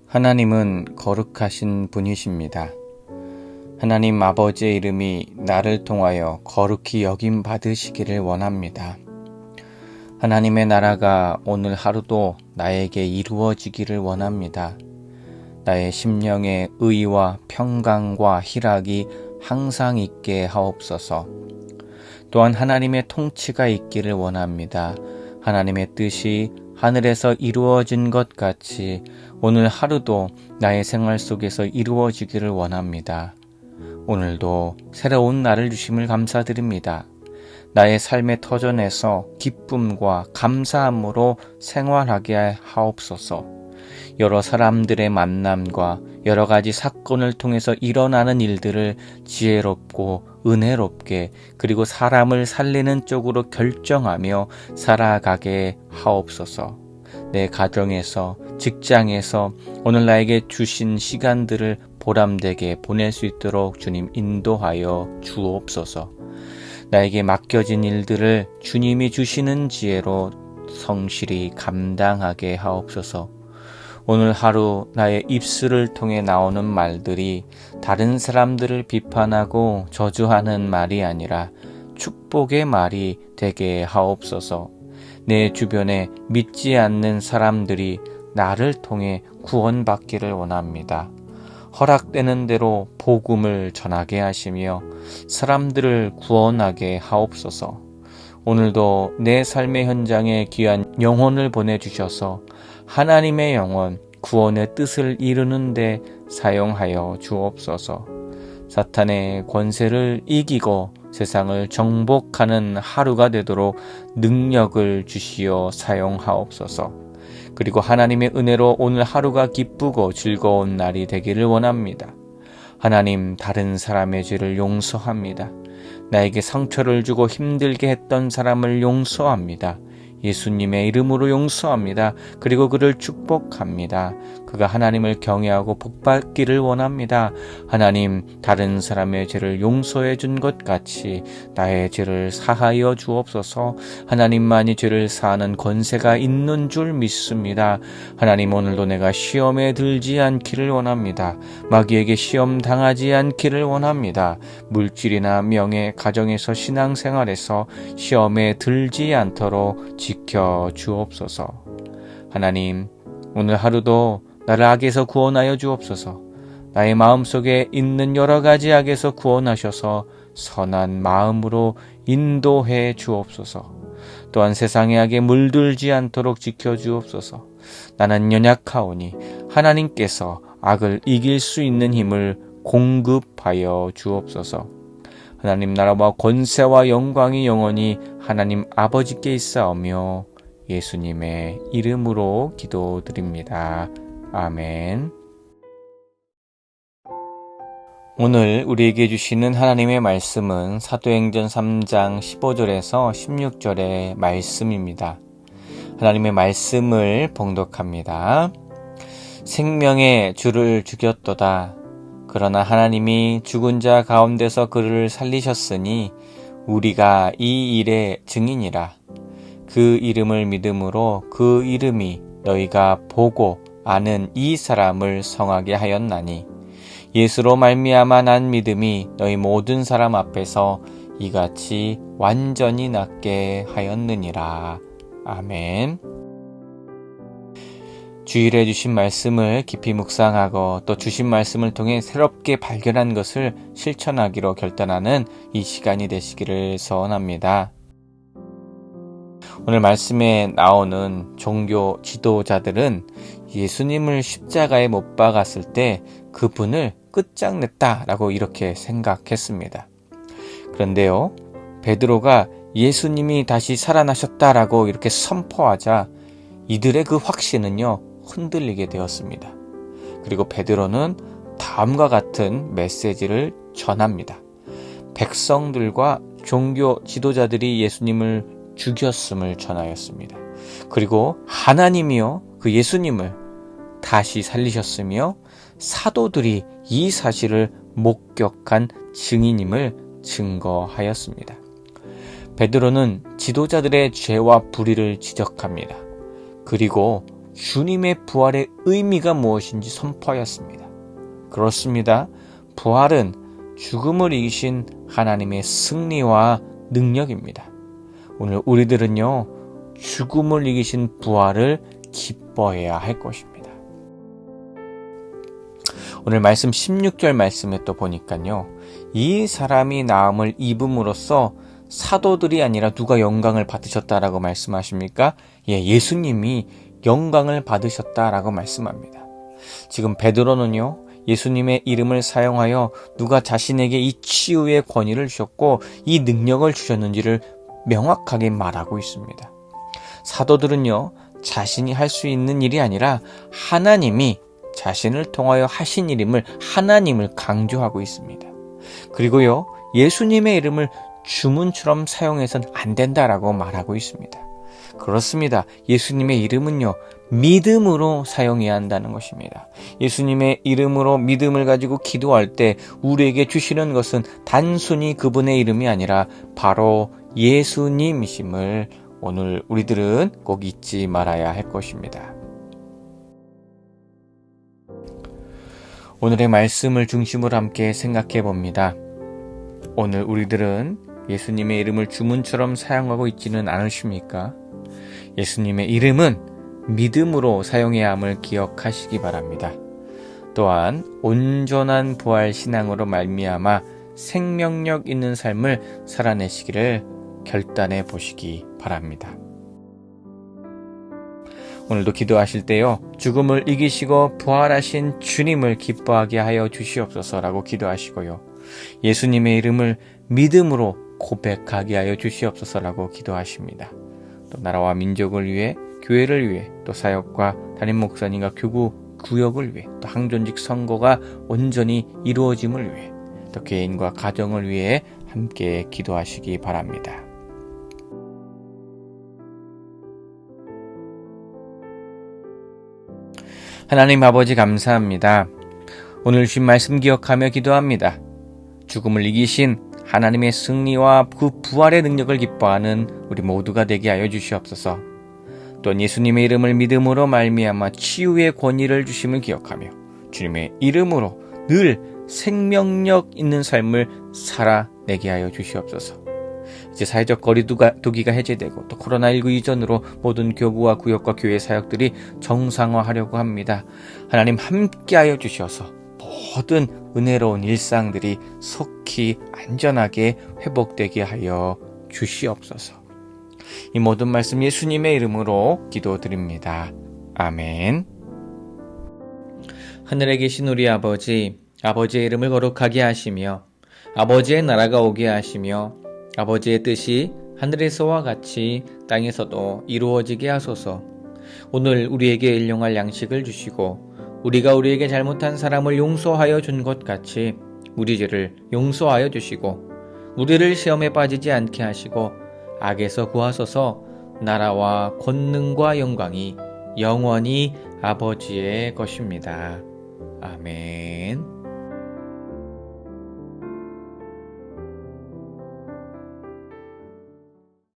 하나님은 거룩하신 분이십니다. 하나님 아버지의 이름이 나를 통하여 거룩히 여김 받으시기를 원합니다. 하나님의 나라가 오늘 하루도 나에게 이루어지기를 원합니다. 나의 심령의 의와 평강과 희락이 항상 있게 하옵소서. 또한 하나님의 통치가 있기를 원합니다. 하나님의 뜻이 하늘에서 이루어진 것 같이 오늘 하루도 나의 생활 속에서 이루어지기를 원합니다. 오늘도 새로운 날을 주심을 감사드립니다. 나의 삶의 터전에서 기쁨과 감사함으로 생활하게 하옵소서. 여러 사람들의 만남과 여러 가지 사건을 통해서 일어나는 일들을 지혜롭고 은혜롭게 그리고 사람을 살리는 쪽으로 결정하며 살아가게 하옵소서. 내 가정에서, 직장에서 오늘 나에게 주신 시간들을 보람되게 보낼 수 있도록 주님 인도하여 주옵소서. 나에게 맡겨진 일들을 주님이 주시는 지혜로 성실히 감당하게 하옵소서. 오늘 하루 나의 입술을 통해 나오는 말들이 다른 사람들을 비판하고 저주하는 말이 아니라 축복의 말이 되게 하옵소서. 내 주변에 믿지 않는 사람들이 나를 통해 구원받기를 원합니다. 허락되는 대로 복음을 전하게 하시며 사람들을 구원하게 하옵소서. 오늘도 내 삶의 현장에 귀한 영혼을 보내주셔서 하나님의 영혼, 구원의 뜻을 이루는데 사용하여 주옵소서. 사탄의 권세를 이기고 세상을 정복하는 하루가 되도록 능력을 주시어 사용하옵소서. 그리고 하나님의 은혜로 오늘 하루가 기쁘고 즐거운 날이 되기를 원합니다. 하나님, 다른 사람의 죄를 용서합니다. 나에게 상처를 주고 힘들게 했던 사람을 용서합니다. 예수님의 이름으로 용서합니다. 그리고 그를 축복합니다. 그가 하나님을 경외하고 복받기를 원합니다. 하나님, 다른 사람의 죄를 용서해 준 것 같이 나의 죄를 사하여 주옵소서. 하나님만이 죄를 사하는 권세가 있는 줄 믿습니다. 하나님, 오늘도 내가 시험에 들지 않기를 원합니다. 마귀에게 시험 당하지 않기를 원합니다. 물질이나 명예, 가정에서 신앙생활에서 시험에 들지 않도록 지켜 주옵소서. 하나님, 오늘 하루도 나를 악에서 구원하여 주옵소서. 나의 마음속에 있는 여러 가지 악에서 구원하셔서 선한 마음으로 인도해 주옵소서. 또한 세상의 악에 물들지 않도록 지켜 주옵소서. 나는 연약하오니 하나님께서 악을 이길 수 있는 힘을 공급하여 주옵소서. 하나님, 나라와 권세와 영광이 영원히 하나님 아버지께 있사오며 예수님의 이름으로 기도드립니다. 아멘. 오늘 우리에게 주시는 하나님의 말씀은 사도행전 3장 15절에서 16절의 말씀입니다. 하나님의 말씀을 봉독합니다. 생명의 주를 죽였도다. 그러나 하나님이 죽은 자 가운데서 그를 살리셨으니 우리가 이 일의 증인이라. 그 이름을 믿음으로 그 이름이 너희가 보고 아는 이 사람을 성하게 하였나니 예수로 말미암아 난 믿음이 너희 모든 사람 앞에서 이같이 완전히 낫게 하였느니라. 아멘. 주일에 주신 말씀을 깊이 묵상하고 또 주신 말씀을 통해 새롭게 발견한 것을 실천하기로 결단하는 이 시간이 되시기를 소원합니다. 오늘 말씀에 나오는 종교 지도자들은 예수님을 십자가에 못 박았을 때 그분을 끝장냈다라고 이렇게 생각했습니다. 그런데요, 베드로가 예수님이 다시 살아나셨다라고 이렇게 선포하자 이들의 그 확신은요, 흔들리게 되었습니다. 그리고 베드로는 다음과 같은 메시지를 전합니다. 백성들과 종교 지도자들이 예수님을 죽였음을 전하였습니다. 그리고 하나님이요, 그 예수님을 다시 살리셨으며 사도들이 이 사실을 목격한 증인임을 증거하였습니다. 베드로는 지도자들의 죄와 불의를 지적합니다. 그리고 주님의 부활의 의미가 무엇인지 선포하였습니다. 그렇습니다. 부활은 죽음을 이기신 하나님의 승리와 능력입니다. 오늘 우리들은요, 죽음을 이기신 부활을 기뻐해야 할 것입니다. 오늘 말씀 16절 말씀에 또 보니까요, 이 사람이 나음을 입음으로써 사도들이 아니라 누가 영광을 받으셨다라고 말씀하십니까? 예수님이 영광을 받으셨다라고 말씀합니다. 지금 베드로는요, 예수님의 이름을 사용하여 누가 자신에게 이 치유의 권위를 주셨고 이 능력을 주셨는지를 명확하게 말하고 있습니다. 사도들은요, 자신이 할 수 있는 일이 아니라 하나님이 자신을 통하여 하신 일임을 하나님을 강조하고 있습니다. 그리고요, 예수님의 이름을 주문처럼 사용해서는 안 된다라고 말하고 있습니다. 그렇습니다. 예수님의 이름은요, 믿음으로 사용해야 한다는 것입니다. 예수님의 이름으로 믿음을 가지고 기도할 때 우리에게 주시는 것은 단순히 그분의 이름이 아니라 바로 예수님이심을 오늘 우리들은 꼭 잊지 말아야 할 것입니다. 오늘의 말씀을 중심으로 함께 생각해 봅니다. 오늘 우리들은 예수님의 이름을 주문처럼 사용하고 있지는 않으십니까? 예수님의 이름은 믿음으로 사용해야 함을 기억하시기 바랍니다. 또한 온전한 부활 신앙으로 말미암아 생명력 있는 삶을 살아내시기를 결단해 보시기 바랍니다. 오늘도 기도하실 때요, 죽음을 이기시고 부활하신 주님을 기뻐하게 하여 주시옵소서라고 기도하시고요, 예수님의 이름을 믿음으로 고백하게 하여 주시옵소서라고 기도하십니다. 또 나라와 민족을 위해, 교회를 위해, 또 사역과 담임 목사님과 교구 구역을 위해, 또 항존직 선거가 온전히 이루어짐을 위해, 또 개인과 가정을 위해 함께 기도하시기 바랍니다. 하나님 아버지 감사합니다. 오늘 주신 말씀 기억하며 기도합니다. 죽음을 이기신 하나님의 승리와 그 부활의 능력을 기뻐하는 우리 모두가 되게 하여 주시옵소서. 또한 예수님의 이름을 믿음으로 말미암아 치유의 권위를 주심을 기억하며 주님의 이름으로 늘 생명력 있는 삶을 살아내게 하여 주시옵소서. 이제 사회적 거리두기가 해제되고 또 코로나19 이전으로 모든 교구와 구역과 교회 사역들이 정상화하려고 합니다. 하나님 함께하여 주셔서 모든 은혜로운 일상들이 속히 안전하게 회복되게 하여 주시옵소서. 이 모든 말씀 예수님의 이름으로 기도드립니다. 아멘. 하늘에 계신 우리 아버지, 아버지의 이름을 거룩하게 하시며 아버지의 나라가 오게 하시며 아버지의 뜻이 하늘에서와 같이 땅에서도 이루어지게 하소서. 오늘 우리에게 일용할 양식을 주시고 우리가 우리에게 잘못한 사람을 용서하여 준 것 같이 우리 죄를 용서하여 주시고 우리를 시험에 빠지지 않게 하시고 악에서 구하소서. 나라와 권능과 영광이 영원히 아버지의 것입니다. 아멘.